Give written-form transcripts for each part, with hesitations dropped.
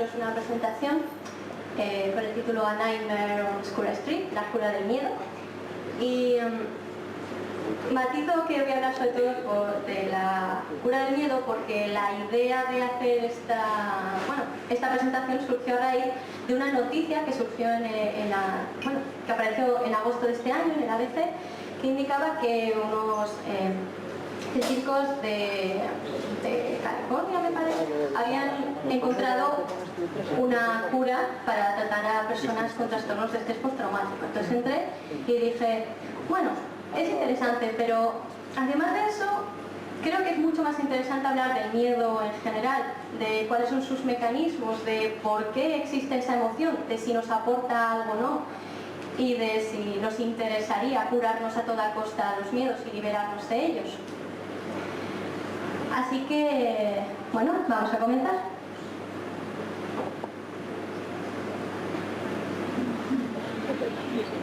es una presentación con el título A Nightmare on School Street, la cura del miedo. Y matizo que voy a hablar sobre todo de la cura del miedo porque la idea de hacer esta presentación surgió a raíz de una noticia que surgió que apareció en agosto de este año en el ABC, que indicaba que unos científicos de California, me parece, habían encontrado una cura para tratar a personas con trastornos de estrés postraumático. Entonces entré y dije, bueno, es interesante, pero además de eso, creo que es mucho más interesante hablar del miedo en general, de cuáles son sus mecanismos, de por qué existe esa emoción, de si nos aporta algo o no, y de si nos interesaría curarnos a toda costa los miedos y liberarnos de ellos. Así que, bueno, vamos a comenzar.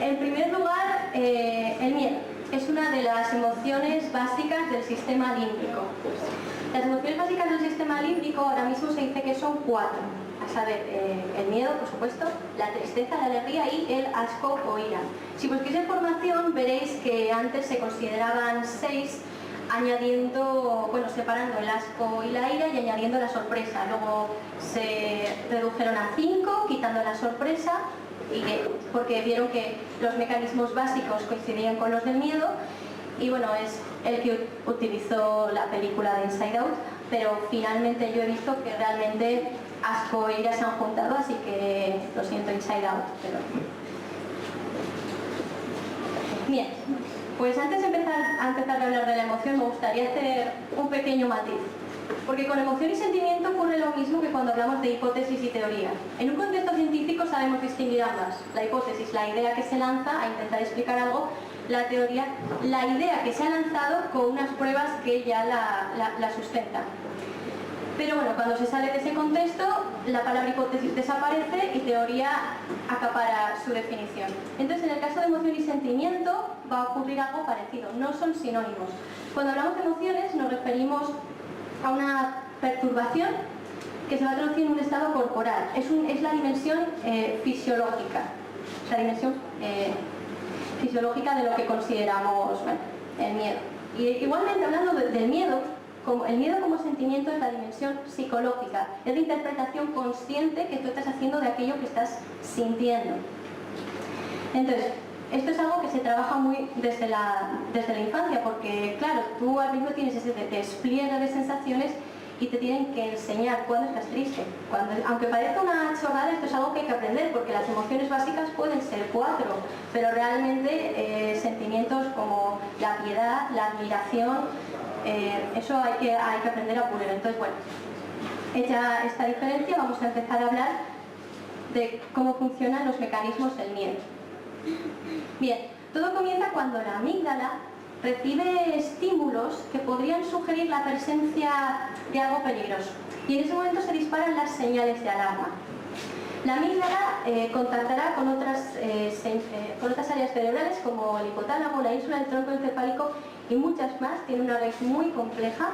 En primer lugar, el miedo es una de las emociones básicas del sistema límbico. Las emociones básicas del sistema límbico ahora mismo se dice que son 4, a saber, el miedo, por supuesto, la tristeza, la alegría y el asco o ira. Si busquéis información veréis que antes se consideraban 6, separando el asco y la ira y añadiendo la sorpresa. Luego se redujeron a 5, quitando la sorpresa, porque vieron que los mecanismos básicos coincidían con los del miedo, y bueno, es el que utilizó la película de Inside Out, pero finalmente yo he visto que realmente asco e ira se han juntado, así que lo siento, Inside Out, pero... Bien, pues antes de empezar a hablar de la emoción me gustaría hacer un pequeño matiz. Porque con emoción y sentimiento ocurre lo mismo que cuando hablamos de hipótesis y teoría. En un contexto científico sabemos distinguir ambas. La hipótesis, la idea que se lanza a intentar explicar algo; la teoría, la idea que se ha lanzado con unas pruebas que ya la sustentan. Pero bueno, cuando se sale de ese contexto, la palabra hipótesis desaparece y teoría acapara su definición. Entonces, en el caso de emoción y sentimiento va a ocurrir algo parecido, no son sinónimos. Cuando hablamos de emociones nos referimos a una perturbación que se va a traducir en un estado corporal. Es la dimensión fisiológica, la dimensión fisiológica de lo que consideramos el miedo. Y igualmente, hablando del miedo, el miedo como sentimiento es la dimensión psicológica, es la interpretación consciente que tú estás haciendo de aquello que estás sintiendo. Entonces, esto es algo que se trabaja muy desde la infancia, porque claro, tú al mismo tienes ese despliegue de sensaciones y te tienen que enseñar cuándo estás triste. Aunque parezca una chorrada, esto es algo que hay que aprender, porque las emociones básicas pueden ser 4, pero realmente sentimientos como la piedad, la admiración, eso hay que aprender a pulir. Entonces, bueno, hecha esta diferencia, vamos a empezar a hablar de cómo funcionan los mecanismos del miedo. Bien, todo comienza cuando la amígdala recibe estímulos que podrían sugerir la presencia de algo peligroso, y en ese momento se disparan las señales de alarma. La amígdala contactará con otras áreas cerebrales como el hipotálamo, la ínsula, el tronco encefálico y muchas más. Tiene una red muy compleja,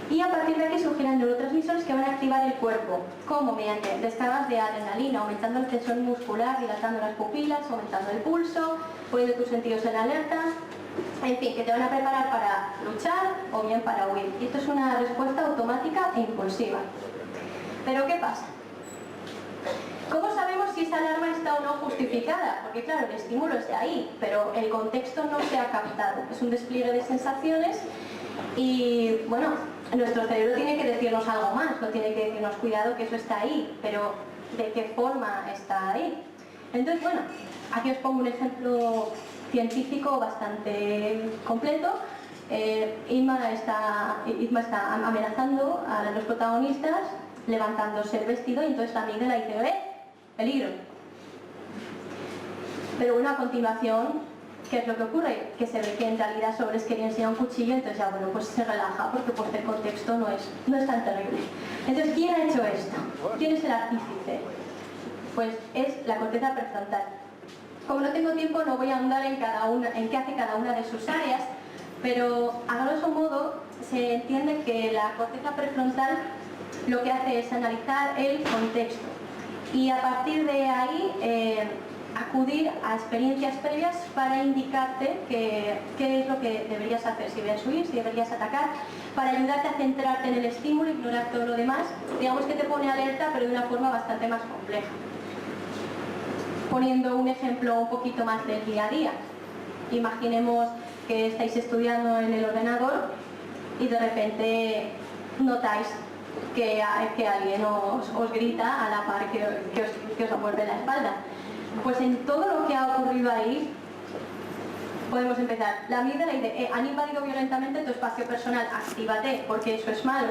y a partir de aquí surgirán neurotransmisores que van a activar el cuerpo, como mediante descargas de adrenalina, aumentando el tensor muscular, dilatando las pupilas, aumentando el pulso, poniendo tus sentidos en alerta, en fin, que te van a preparar para luchar o bien para huir. Y esto es una respuesta automática e impulsiva. Pero ¿qué pasa? ¿Cómo sabemos si esa alarma está o no justificada? Porque claro, el estímulo es de ahí, pero el contexto no se ha captado. Es un despliegue de sensaciones y, bueno, nuestro cerebro tiene que decirnos algo más, no tiene que decirnos cuidado que eso está ahí, pero ¿de qué forma está ahí? Entonces, bueno, aquí os pongo un ejemplo científico bastante completo. Irma está amenazando a los protagonistas levantándose el vestido, y entonces la amígdala dice peligro. Pero bueno, a continuación, ¿qué es lo que ocurre? Que se ve que en realidad Sobres quería enseñar un cuchillo, entonces ya bueno, pues se relaja, porque por el contexto no es tan terrible. Entonces, ¿quién ha hecho esto? ¿Quién es el artífice? Pues es la corteza prefrontal. Como no tengo tiempo, no voy a ahondar en qué hace cada una de sus áreas, pero a grosso modo se entiende que la corteza prefrontal lo que hace es analizar el contexto. y a partir de ahí acudir a experiencias previas para indicarte qué es lo que deberías hacer, si deberías huir, si deberías atacar, para ayudarte a centrarte en el estímulo, ignorar todo lo demás. Digamos que te pone alerta, pero de una forma bastante más compleja. Poniendo un ejemplo un poquito más del día a día. Imaginemos que estáis estudiando en el ordenador y de repente notáis que alguien os grita a la par que os vuelve la espalda. Pues en todo lo que ha ocurrido ahí podemos empezar. La amígdala dice, han invadido violentamente tu espacio personal, actívate, porque eso es malo.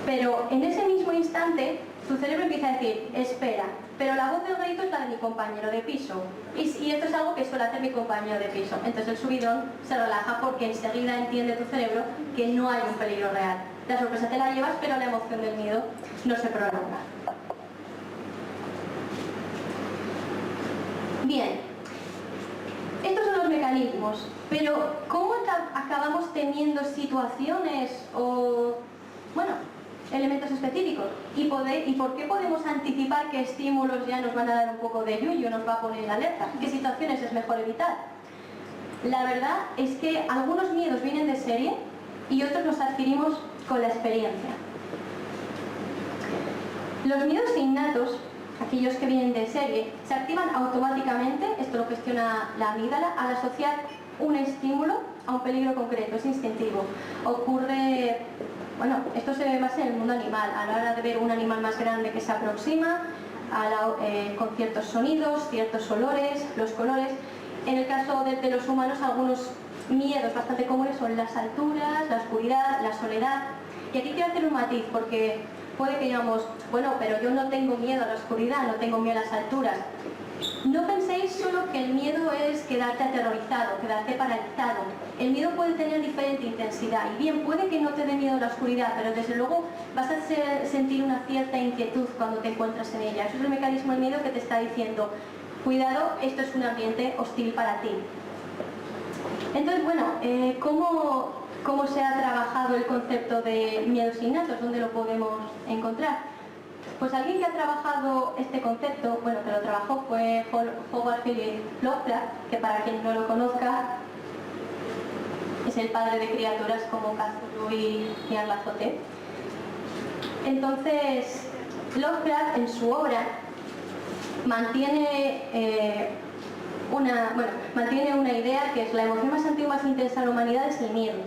Pero en ese mismo instante tu cerebro empieza a decir, espera, pero la voz del grito es la de mi compañero de piso, y esto es algo que suele hacer mi compañero de piso. Entonces el subidón se relaja porque enseguida entiende tu cerebro que no hay un peligro real. La sorpresa te la llevas, pero la emoción del miedo no se prolonga. Bien, estos son los mecanismos, pero ¿cómo acabamos teniendo situaciones o, bueno, elementos específicos? ¿Y por qué podemos anticipar qué estímulos ya nos van a dar un poco de yuyu, nos va a poner en alerta? ¿Qué situaciones es mejor evitar? La verdad es que algunos miedos vienen de serie y otros los adquirimos con la experiencia. Los miedos innatos, aquellos que vienen de serie, se activan automáticamente, esto lo gestiona la amígdala, al asociar un estímulo a un peligro concreto, es instintivo. Ocurre, bueno, esto se ve más en el mundo animal, a la hora de ver un animal más grande que se aproxima, con ciertos sonidos, ciertos olores, los colores. En el caso de los humanos, algunos miedos bastante comunes son las alturas, la oscuridad, la soledad. Y aquí quiero hacer un matiz, porque puede que digamos, bueno, pero yo no tengo miedo a la oscuridad, no tengo miedo a las alturas. No penséis solo que el miedo es quedarte aterrorizado, quedarte paralizado. El miedo puede tener diferente intensidad, y bien, puede que no te dé miedo a la oscuridad, pero desde luego vas a sentir una cierta inquietud cuando te encuentras en ella. Eso es el mecanismo del miedo que te está diciendo, cuidado, esto es un ambiente hostil para ti. Entonces, bueno, ¿cómo se ha trabajado el concepto de miedos innatos? ¿Dónde lo podemos encontrar? Pues alguien que ha trabajado este concepto, bueno, que lo trabajó fue Howard Phillips Lovecraft, que para quien no lo conozca, es el padre de criaturas como Cthulhu y Nyarlathotep. Entonces, Lovecraft en su obra mantiene una idea que es la emoción más antigua y más intensa de la humanidad es el miedo.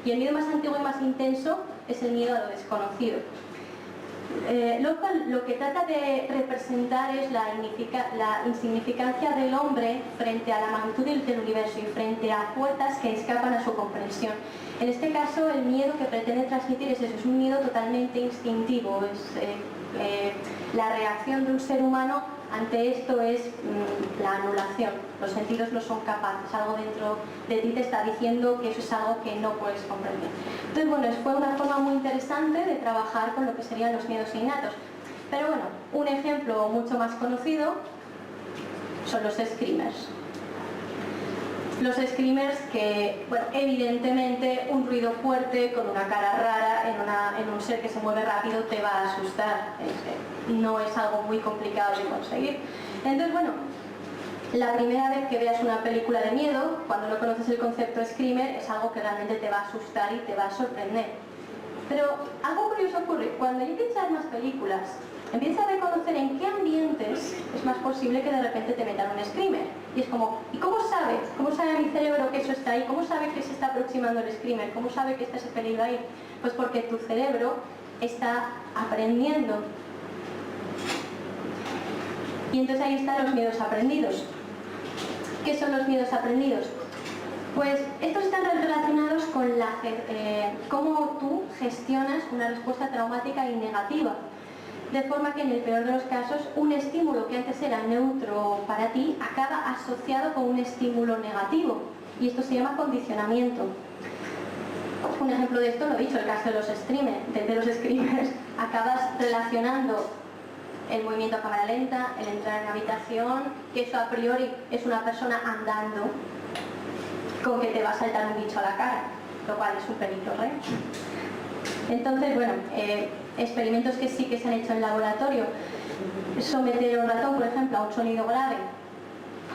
Y el miedo más antiguo y más intenso es el miedo a lo desconocido. Lo que trata de representar es la insignificancia del hombre frente a la magnitud del universo y frente a fuerzas que escapan a su comprensión. En este caso, el miedo que pretende transmitir es eso, es un miedo totalmente instintivo, la reacción de un ser humano ante esto es la anulación. Los sentidos no son capaces, algo dentro de ti te está diciendo que eso es algo que no puedes comprender. Entonces, bueno, fue una forma muy interesante de trabajar con lo que serían los miedos innatos. Pero bueno, un ejemplo mucho más conocido son los screamers. Los screamers que, bueno, evidentemente un ruido fuerte con una cara rara en un ser que se mueve rápido te va a asustar. No es algo muy complicado de conseguir. Entonces, bueno, la primera vez que veas una película de miedo, cuando no conoces el concepto screamer, es algo que realmente te va a asustar y te va a sorprender. Pero algo curioso ocurre, cuando empiezas a ver más películas, empiezas a reconocer en qué ambientes es más posible que de repente te metan un screamer. Y es como, ¿y cómo sabe? ¿Cómo sabe mi cerebro que eso está ahí? ¿Cómo sabe que se está aproximando el screamer? ¿Cómo sabe que está ese peligro ahí? Pues porque tu cerebro está aprendiendo. Y entonces ahí están los miedos aprendidos. ¿Qué son los miedos aprendidos? Pues estos están relacionados con cómo tú gestionas una respuesta traumática y negativa. De forma que en el peor de los casos, un estímulo que antes era neutro para ti acaba asociado con un estímulo negativo. Y esto se llama condicionamiento. Un ejemplo de esto, lo he dicho, el caso de los screamers. Acabas relacionando el movimiento a cámara lenta, el entrar en la habitación, que eso a priori es una persona andando, con que te va a saltar un bicho a la cara, lo cual es un peligro real. Entonces, bueno, experimentos que sí que se han hecho en laboratorio someter a un ratón, por ejemplo, a un sonido grave,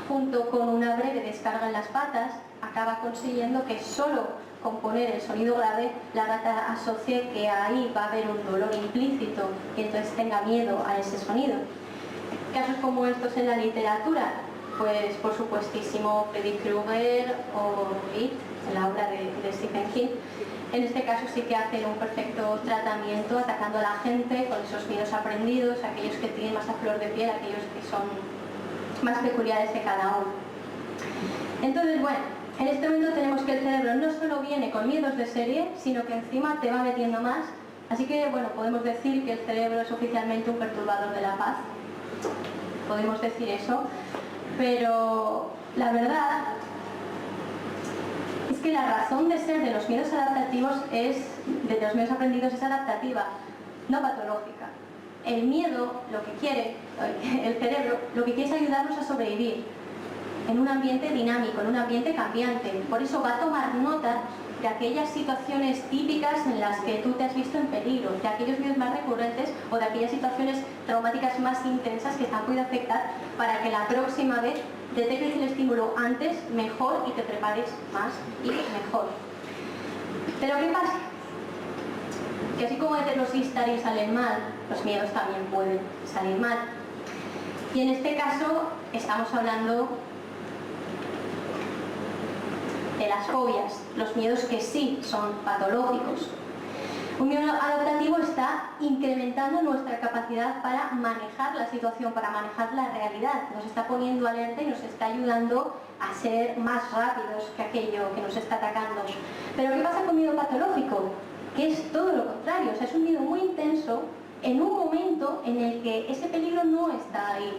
junto con una breve descarga en las patas, acaba consiguiendo que solo con poner el sonido grave la rata asocie que ahí va a haber un dolor implícito y entonces tenga miedo a ese sonido. Casos como estos en la literatura, pues por supuestísimo Freddy Krueger o It, en la obra de Stephen King. En este caso sí que hacen un perfecto tratamiento atacando a la gente con esos miedos aprendidos, aquellos que tienen más a flor de piel, aquellos que son más peculiares de cada uno. Entonces, bueno, en este momento tenemos que el cerebro no solo viene con miedos de serie, sino que encima te va metiendo más. Así que, bueno, podemos decir que el cerebro es oficialmente un perturbador de la paz. Podemos decir eso, pero la verdad es que la razón de ser de los miedos adaptativos de los miedos aprendidos es adaptativa, no patológica. El miedo, lo que quiere, el cerebro, lo que quiere es ayudarnos a sobrevivir en un ambiente dinámico, en un ambiente cambiante. Por eso va a tomar nota de aquellas situaciones típicas en las que tú te has visto en peligro, de aquellos miedos más recurrentes o de aquellas situaciones traumáticas más intensas que te han podido afectar, para que la próxima vez detectes el estímulo antes, mejor, y te prepares más y mejor. Pero ¿qué pasa? Que así como los histeria salen mal, los miedos también pueden salir mal. Y en este caso estamos hablando de las fobias, los miedos que sí son patológicos. Un miedo adaptativo está incrementando nuestra capacidad para manejar la situación, para manejar la realidad. Nos está poniendo alerta y nos está ayudando a ser más rápidos que aquello que nos está atacando. Pero ¿qué pasa con miedo patológico? Que es todo lo contrario, o sea, es un miedo muy intenso en un momento en el que ese peligro no está ahí.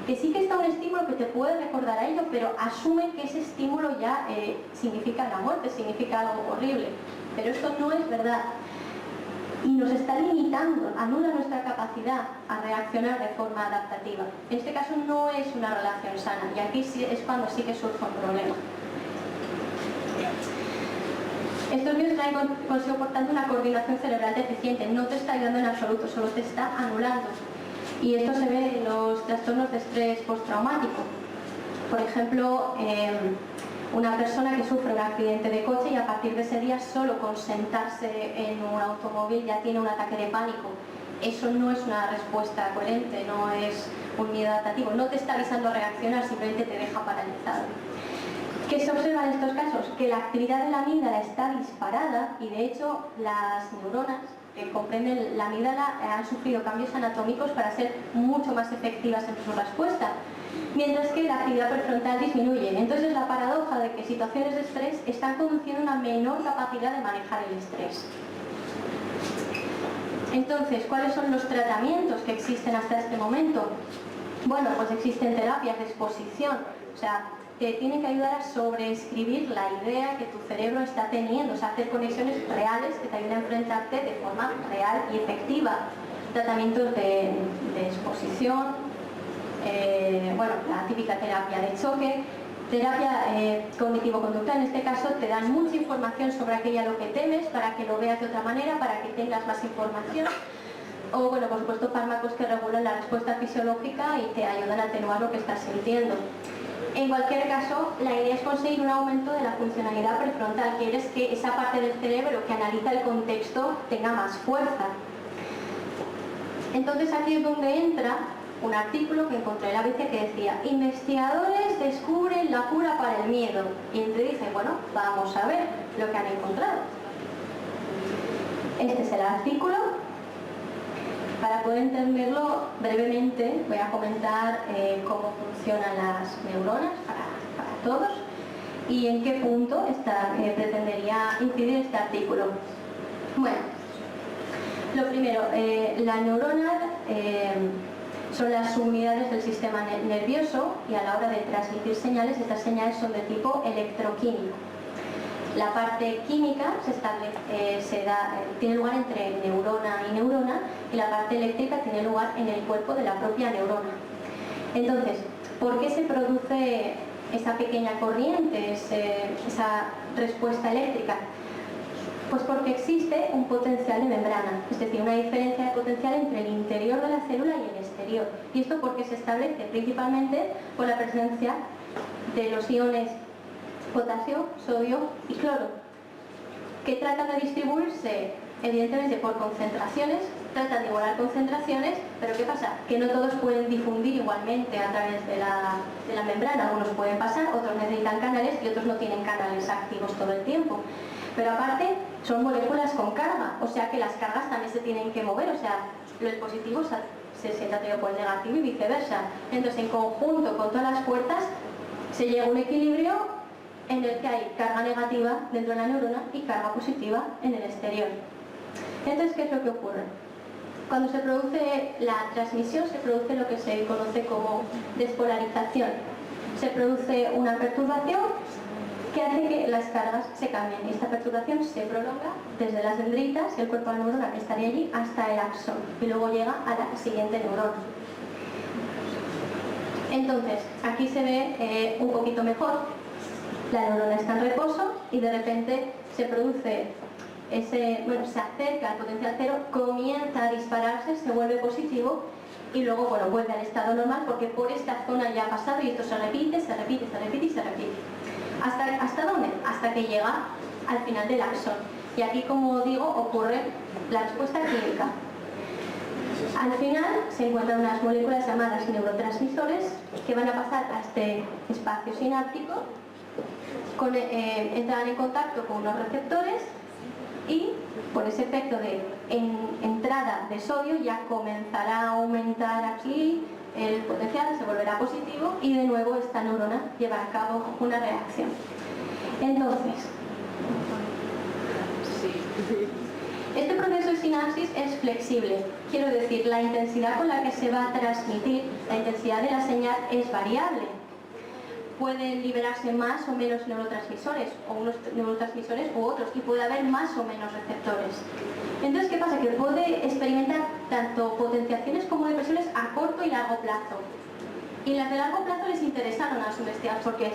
Que sí que está un estímulo que te puede recordar a ello, pero asume que ese estímulo ya significa la muerte, significa algo horrible. Pero esto no es verdad. Y nos está limitando, anula nuestra capacidad a reaccionar de forma adaptativa. En este caso no es una relación sana, y aquí sí es cuando sí que surge un problema. Estos miedos traen consigo, por tanto, una coordinación cerebral deficiente. No te está ayudando en absoluto, solo te está anulando. Y esto se ve en los trastornos de estrés postraumático. Por ejemplo, una persona que sufre un accidente de coche y a partir de ese día solo con sentarse en un automóvil ya tiene un ataque de pánico. Eso no es una respuesta coherente, no es un miedo adaptativo. No te está avisando a reaccionar, simplemente te deja paralizado. ¿Qué se observa en estos casos? Que la actividad de la amígdala está disparada y de hecho las neuronas que comprenden la amígdala han sufrido cambios anatómicos para ser mucho más efectivas en su respuesta, mientras que la actividad prefrontal disminuye. Entonces la paradoja de que situaciones de estrés están conduciendo a una menor capacidad de manejar el estrés. Entonces, ¿cuáles son los tratamientos que existen hasta este momento? Bueno, pues existen terapias de exposición, o sea, te tienen que ayudar a sobreescribir la idea que tu cerebro está teniendo, o sea, hacer conexiones reales que te ayuden a enfrentarte de forma real y efectiva. Tratamientos de exposición, bueno, la típica terapia de choque, terapia cognitivo-conductual. En este caso te dan mucha información sobre aquello a lo que temes para que lo veas de otra manera, para que tengas más información. O, bueno, por supuesto, fármacos que regulan la respuesta fisiológica y te ayudan a atenuar lo que estás sintiendo. En cualquier caso, la idea es conseguir un aumento de la funcionalidad prefrontal, que es que esa parte del cerebro que analiza el contexto tenga más fuerza. Entonces aquí es donde entra un artículo que encontré en la ABC que decía: investigadores descubren la cura para el miedo. Y entonces dice, bueno, vamos a ver lo que han encontrado. Este es el artículo. Para poder entenderlo brevemente, voy a comentar cómo funcionan las neuronas para todos y en qué punto pretendería incidir este artículo. Bueno, lo primero, la neurona son las unidades del sistema nervioso y a la hora de transmitir señales, estas señales son de tipo electroquímico. La parte química tiene lugar entre neurona y neurona, y la parte eléctrica tiene lugar en el cuerpo de la propia neurona. Entonces, ¿por qué se produce esa pequeña corriente, esa respuesta eléctrica? Pues porque existe un potencial de membrana, es decir, una diferencia de potencial entre el interior de la célula y el exterior. Y esto porque se establece principalmente por la presencia de los iones potasio, sodio y cloro, que tratan de distribuirse evidentemente por concentraciones, tratan de igualar concentraciones, pero ¿qué pasa? Que no todos pueden difundir igualmente a través de la membrana. Algunos pueden pasar, otros necesitan canales y otros no tienen canales activos todo el tiempo. Pero aparte son moléculas con carga, o sea que las cargas también se tienen que mover, o sea, el positivo se siente atraído por el negativo y viceversa. Entonces, en conjunto con todas las fuerzas se llega a un equilibrio en el que hay carga negativa dentro de la neurona y carga positiva en el exterior. Entonces, ¿qué es lo que ocurre? Cuando se produce la transmisión, se produce lo que se conoce como despolarización. Se produce una perturbación que hace que las cargas se cambien. Y esta perturbación se prolonga desde las dendritas, el cuerpo de la neurona que estaría allí, hasta el axón. Y luego llega a la siguiente neurona. Entonces, aquí se ve un poquito mejor. La neurona está en reposo y de repente se produce se acerca al potencial cero, comienza a dispararse, se vuelve positivo y luego, vuelve al estado normal porque por esta zona ya ha pasado y esto se repite, se repite, se repite y se repite. ¿Hasta dónde? Hasta que llega al final del axón. Y aquí, como digo, ocurre la respuesta química. Al final se encuentran unas moléculas llamadas neurotransmisores que van a pasar a este espacio sináptico, entrarán en contacto con unos receptores y por ese efecto de entrada de sodio ya comenzará a aumentar aquí el potencial, se volverá positivo y de nuevo esta neurona llevará a cabo una reacción. Entonces, este proceso de sinapsis es flexible, quiero decir, la intensidad con la que se va a transmitir, la intensidad de la señal es variable. Pueden liberarse más o menos neurotransmisores, o unos neurotransmisores u otros, y puede haber más o menos receptores. Entonces, ¿qué pasa? Que puede experimentar tanto potenciaciones como depresiones a corto y largo plazo. Y las de largo plazo les interesaron a los investigadores porque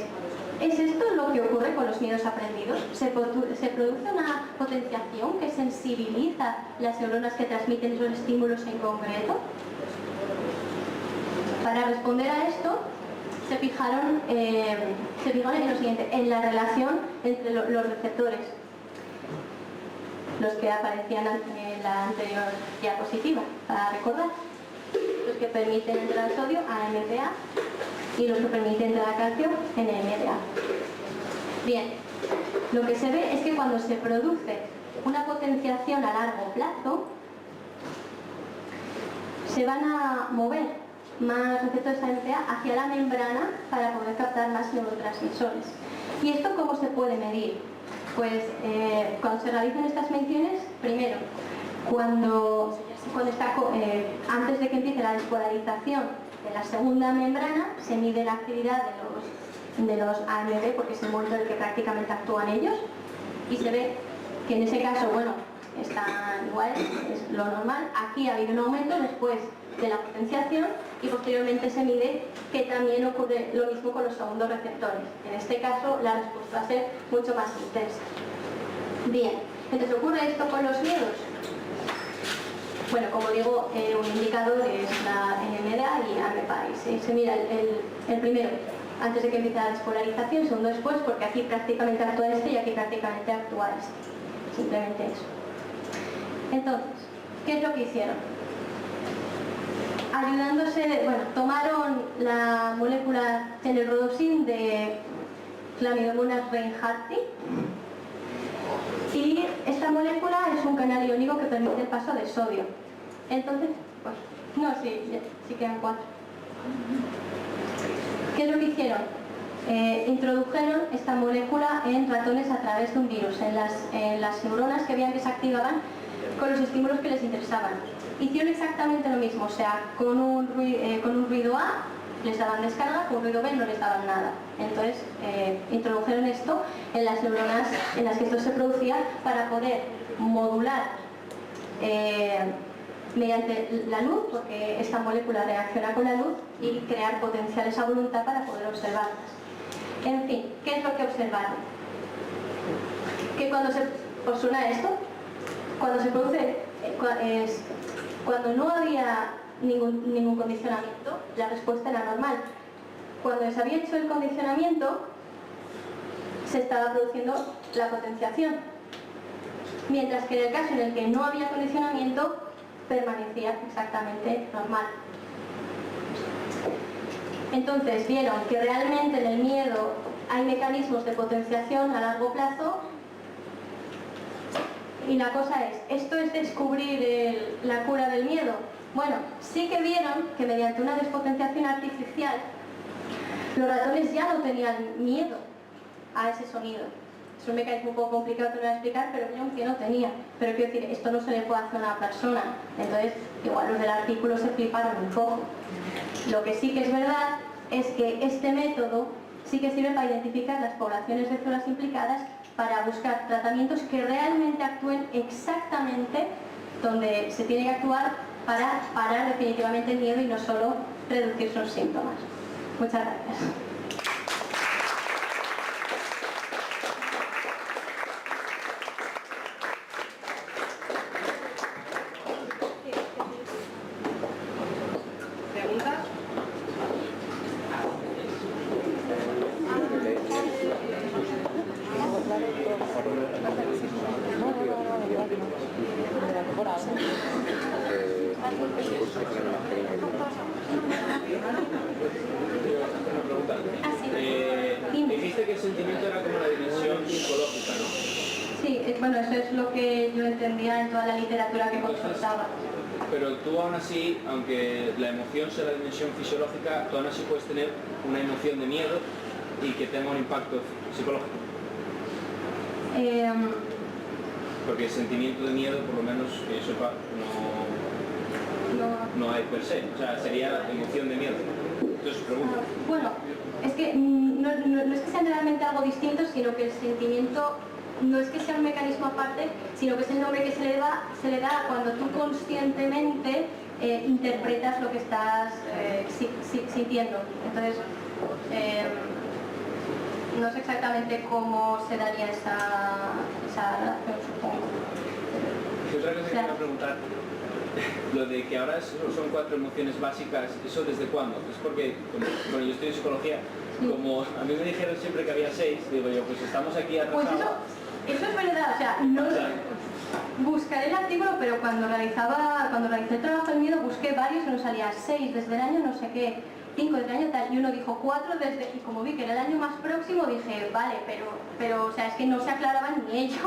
¿es esto lo que ocurre con los miedos aprendidos? ¿Se produce una potenciación que sensibiliza las neuronas que transmiten esos estímulos en concreto? Para responder a esto, se fijaron en lo siguiente, en la relación entre los receptores, los que aparecían en la anterior diapositiva, para recordar, los que permiten entrar al sodio, AMPA, y los que permiten entrar al calcio, NMDA. Bien, lo que se ve es que cuando se produce una potenciación a largo plazo, se van a mover más receptores AMPA hacia la membrana para poder captar más neurotransmisores. ¿Y esto cómo se puede medir? Pues cuando se realizan estas mediciones, primero, antes de que empiece la despolarización de la segunda membrana, se mide la actividad de los AMP, porque es el momento en el que prácticamente actúan ellos, y se ve que en ese caso, están igual, es lo normal. Aquí ha habido un aumento después de la potenciación y posteriormente se mide que también ocurre lo mismo con los segundos receptores. En este caso la respuesta va a ser mucho más intensa. Bien, entonces ¿ocurre esto con los miedos? Bueno, como digo, un indicador es la NMDA y AMPA. Y se mira el primero antes de que empiece la despolarización, segundo después, porque aquí prácticamente actúa este y aquí prácticamente actúa este. Simplemente eso. Entonces, ¿qué es lo que hicieron? Tomaron la molécula tenerodosin de Chlamydomonas reinhardti y esta molécula es un canal iónico que permite el paso de sodio. Entonces, sí quedan 4. ¿Qué es lo que hicieron? Introdujeron esta molécula en ratones a través de un virus, en las neuronas que veían que se activaban con los estímulos que les interesaban. Hicieron exactamente lo mismo, o sea, con un ruido A les daban descarga, con un ruido B no les daban nada. Entonces introdujeron esto en las neuronas en las que esto se producía para poder modular mediante la luz, porque esta molécula reacciona con la luz, y crear potenciales a voluntad para poder observarlas. En fin, ¿qué es lo que observaron? Que cuando ¿Os suena esto? Cuando se produce, cuando no había ningún condicionamiento, la respuesta era normal. Cuando se había hecho el condicionamiento, se estaba produciendo la potenciación. Mientras que en el caso en el que no había condicionamiento, permanecía exactamente normal. Entonces vieron que realmente en el miedo hay mecanismos de potenciación a largo plazo. Y la cosa es, ¿esto es descubrir la cura del miedo? Bueno, sí que vieron que mediante una despotenciación artificial los ratones ya no tenían miedo a ese sonido. Es un mecanismo un poco complicado de explicar, pero vieron que no tenía. Pero quiero decir, esto no se le puede hacer a una persona. Entonces, igual los del artículo se fliparon un poco. Lo que sí que es verdad es que este método sí que sirve para identificar las poblaciones de células implicadas para buscar tratamientos que realmente actúen exactamente donde se tiene que actuar para parar definitivamente el miedo y no solo reducir sus síntomas. Muchas gracias. ¿Preguntas? Dijiste que el sentimiento era como la dimensión psicológica, ¿no? Sí, bueno, eso es lo que yo entendía en toda la literatura que consultaba. Pero tú aún así, aunque la emoción sea la dimensión fisiológica, tú aún así puedes tener una emoción de miedo y que tenga un impacto psicológico. Porque el sentimiento de miedo, por lo menos que yo sepa, no hay per se. O sea, sería emoción de miedo. Entonces pregunto. Bueno, es que no es que sea realmente algo distinto, sino que el sentimiento no es que sea un mecanismo aparte, sino que es el nombre que se le da cuando tú conscientemente interpretas lo que estás sintiendo. Entonces, no sé exactamente cómo se daría esa relación, supongo. Y otra cosa que quería preguntar, lo de que ahora son 4 emociones básicas, ¿eso desde cuándo? Es porque, bueno, yo estudio psicología, como a mí me dijeron siempre que había 6, digo yo, pues estamos aquí atrasados. Pues eso es verdad, o sea, no buscaré el artículo, pero cuando realicé el trabajo del miedo busqué varios y nos salía 6 desde el año no sé qué, 5 desde el año tal, y uno dijo 4 desde, y como vi que era el año más próximo dije, vale, pero o sea, es que no se aclaraban ni ellos.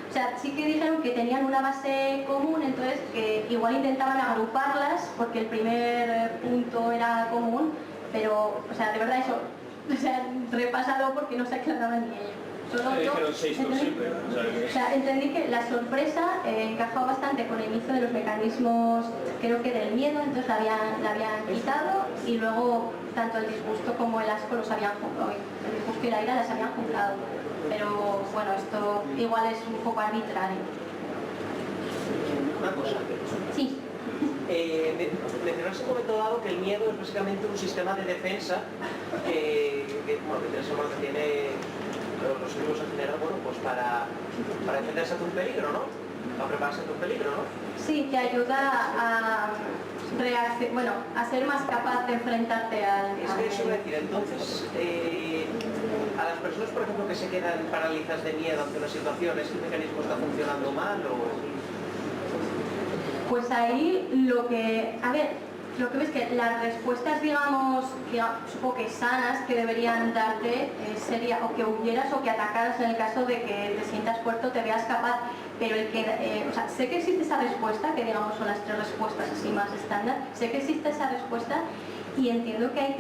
O sea, sí que dijeron que tenían una base común, entonces que igual intentaban agruparlas porque el primer punto era común, pero, o sea, de verdad eso, o sea, repásalo porque no se aclaraban ni ellos. Solo yo entendí que la sorpresa encajaba bastante con el inicio de los mecanismos, creo que del miedo, entonces la habían quitado y luego tanto el disgusto como el asco los habían juntado, el disgusto y la ira las habían juntado. Pero bueno, esto igual es un poco arbitrario. Una cosa. Sí. Mencionaste en un momento dado que el miedo es básicamente un sistema de defensa que tiene los seres en general, bueno, pues para defenderse ante un peligro, ¿no? Para prepararse ante un peligro, ¿no? Sí, te ayuda a ser más capaz de enfrentarte al... Es que eso iba a decir, entonces, a las personas, por ejemplo, que se quedan paralizadas de miedo ante una situación, ¿este mecanismo está funcionando mal o...? Pues ahí lo que ves que las respuestas, digamos, supongo que sanas que deberían darte sería o que huyeras o que atacaras en el caso de que te sientas fuerte o te veas capaz, pero o sea, sé que existe esa respuesta, que digamos son las 3 respuestas así más estándar, sé que existe esa respuesta y entiendo que ahí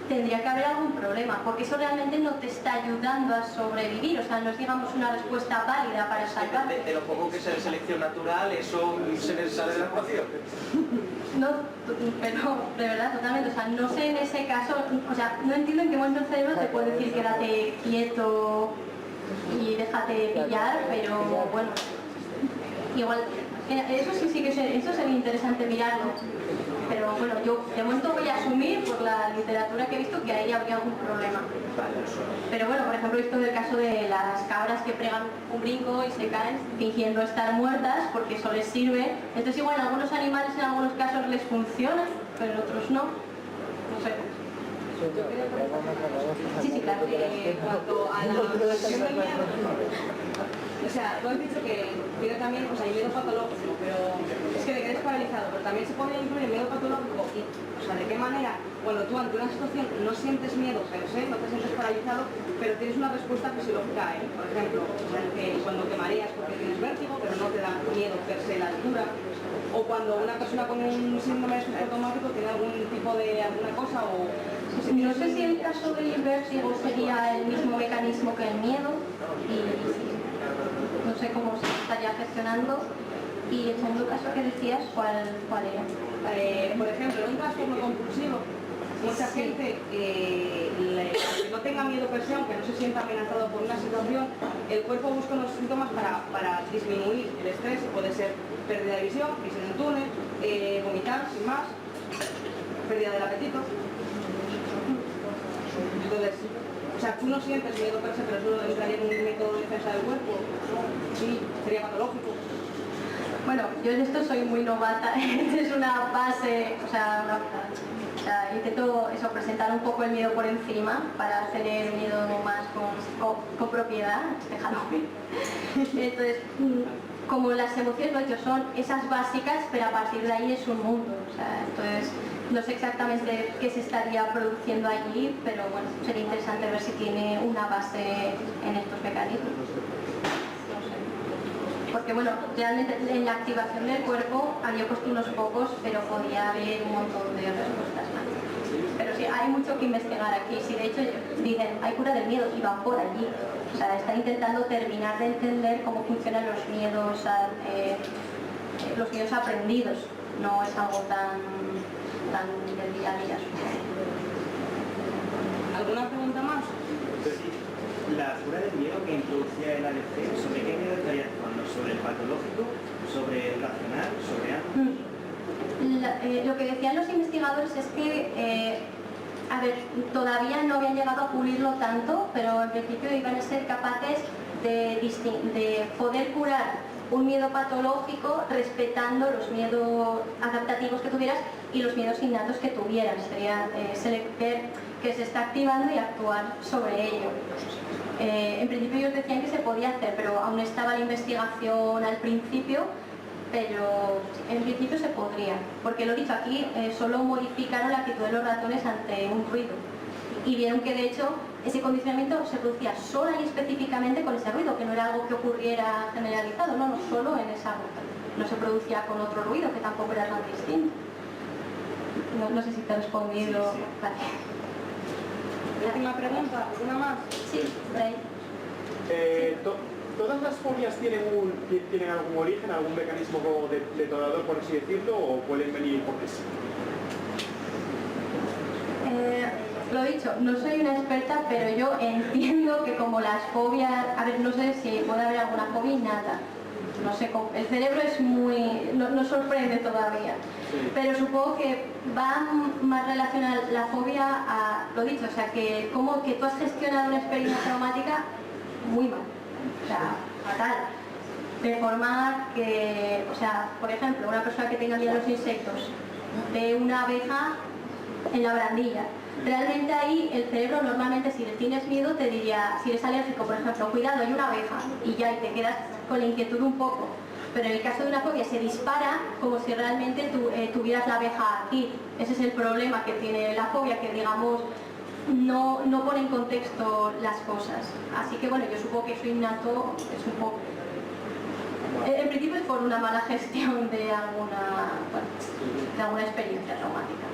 tendría que haber algún problema, porque eso realmente no te está ayudando a sobrevivir, o sea, no es, digamos, una respuesta válida para salvar. De lo poco que sea de selección natural, eso se les sale de la ecuación. No, pero de verdad, totalmente, o sea, no sé en ese caso, o sea, no entiendo en qué momento el cerebro te puede decir quédate quieto y déjate pillar, pero bueno, igual, eso sí que eso sería interesante mirarlo. Pero bueno, yo de momento voy a asumir por la literatura que he visto que ahí habría algún problema. Pero bueno, por ejemplo, he visto el caso de las cabras que pegan un brinco y se caen fingiendo estar muertas porque eso les sirve. Entonces igual en algunos animales en algunos casos les funciona, pero en otros no. No sé. Sí, claro. En cuanto a la relación del miedo, o sea, tú has dicho que tiene también, o sea, hay miedo patológico, pero es que te quedes paralizado, pero también se puede incluir el miedo patológico y, o sea, de qué manera, cuando tú ante una situación no sientes miedo per se, no te sientes paralizado, pero tienes una respuesta fisiológica a él. Por ejemplo, o sea, que cuando te mareas porque tienes vértigo, pero no te da miedo per se la altura, o cuando una persona con un síndrome de estrés automático tiene algún tipo de alguna cosa o... No sé si el caso del vértigo sería el mismo mecanismo que el miedo y no sé cómo se estaría gestionando. Y el segundo caso que decías, ¿cuál era? Por ejemplo, en un trastorno compulsivo, mucha gente que no tenga miedo per se, aunque no se sienta amenazado por una situación, el cuerpo busca unos síntomas para disminuir el estrés. Puede ser pérdida de visión, visión en túnel, vomitar sin más, pérdida del apetito. Entonces, o sea, tú no sientes miedo per se, pero eso entraría en un método de defensa del cuerpo. Sí, sería patológico. Bueno, yo en esto soy muy novata, es una base, o sea, intento eso, presentar un poco el miedo por encima para tener miedo más con propiedad, déjalo. Entonces, como las emociones, lo he dicho, son esas básicas, pero a partir de ahí es un mundo. O sea, entonces, no sé exactamente qué se estaría produciendo allí, pero bueno, sería interesante ver si tiene una base en estos mecanismos. No sé. Porque bueno, realmente en la activación del cuerpo había puesto unos pocos, pero podía haber un montón de respuestas más. Pero sí, hay mucho que investigar aquí. Si de hecho dicen, hay cura del miedo y van por allí. O sea, están intentando terminar de entender cómo funcionan los miedos aprendidos. No es algo tan del día a día. ¿Alguna pregunta más? Sí. La cura del miedo que introducía el ADC, ¿sobre qué miedo estaría actuando? ¿Sobre el patológico? ¿Sobre el racional? ¿Sobre algo? Lo que decían los investigadores es que, a ver, todavía no habían llegado a pulirlo tanto, pero en principio iban a ser capaces de poder curar un miedo patológico respetando los miedos adaptativos que tuvieras y los miedos innatos que tuvieras. Sería ver que se está activando y actuar sobre ello. En principio ellos decían que se podía hacer, pero aún estaba la investigación al principio, pero en principio se podría, porque lo dicho aquí, solo modificaron la actitud de los ratones ante un ruido y vieron que de hecho ese condicionamiento se producía sola y específicamente con ese ruido, que no era algo que ocurriera generalizado, no solo en esa ruta, no se producía con otro ruido que tampoco era tan distinto. No sé si te he respondido. Sí. Vale. Última pregunta, ¿una más? Sí, por ahí. ¿Todas las fobias tienen algún origen, algún mecanismo detonador, por así decirlo, o pueden venir porque sí? Lo dicho, no soy una experta, pero yo entiendo que como las fobias, a ver, no sé si puede haber alguna fobia innata, no sé, el cerebro es muy, no sorprende todavía, pero supongo que va más relacionada la fobia a, lo dicho, o sea, que como que tú has gestionado una experiencia traumática muy mal, o sea, fatal, de forma que, o sea, por ejemplo, una persona que tenga miedo a los insectos, ve una abeja en la barandilla. Realmente ahí el cerebro normalmente, si le tienes miedo, te diría, si eres alérgico, por ejemplo, cuidado, hay una abeja, y ya, y te quedas con la inquietud un poco. Pero en el caso de una fobia se dispara como si realmente tuvieras la abeja aquí. Ese es el problema que tiene la fobia, que digamos no pone en contexto las cosas. Así que bueno, yo supongo que eso innato es un poco... En principio es por una mala gestión de alguna experiencia traumática.